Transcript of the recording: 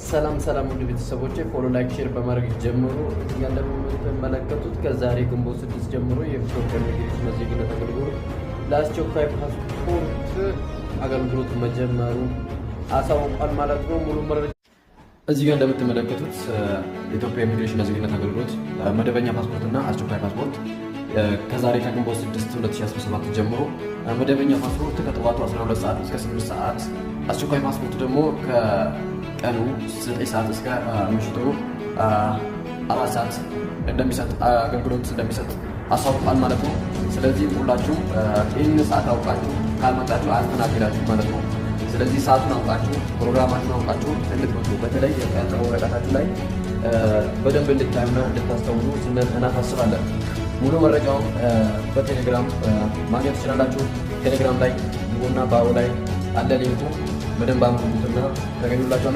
ሰላም ሰላም ውድ ቤተሰቦቼ ፎሎ ላይክ ሼር በማድረግ ጀምሮ እዚህ ጋር እንደምትመለከቱት ከዛሬ ግንቦት 6 ጀምሮ የኢትዮጵያ ኢሚግሬሽን ዜግነት አገልግሎት ለአስቸኳይ ፓስፖርት አገልግሎት መጀመሩ አሳውቋል ማለት ነው። ሙሉ መረጃ እዚህ ጋር እንደምትመለከቱት የኢትዮጵያ ኢሚግሬሽን ዜግነት አገልግሎት መደበኛ ፓስፖርት እና አስቸኳይ ፓስፖርት ከዛሬ ከግንቦት 6 2017 ጀምሮ መደበኛ ፓስፖርት ከጠዋቱ 12 ሰዓት እስከ 8 ሰዓት፣ አስቸኳይ ፓስፖርት ደግሞ ከቀኑ 9 ሰዓት እስከ ምሽቱ 4 ሰዓት እንደሚሰጥ አገልግሎት እንደሚሰጥ አሳውቋል ማለት ነው። ስለዚህ ሁላችሁም ይህን ሰዓት አውቃችሁ ካልመጣችሁ አያስተናግዳችሁ ማለት ነው። ስለዚህ ሰዓቱን አውቃችሁ ፕሮግራማችሁን አውቃችሁ እንድትመጡ በተለይ የቀጠሮ ወረቀታችሁ ላይ በደንብ እንድታዩና እንድታስተውሉ እናሳስባለን። ሙሉ መረጃውን በቴሌግራም ማግኘት ትችላላችሁ። ቴሌግራም ላይ እና ባዮ ላይ አለ ሊንኩ። በደንብ አንብቡትና ተገኙላችሁ።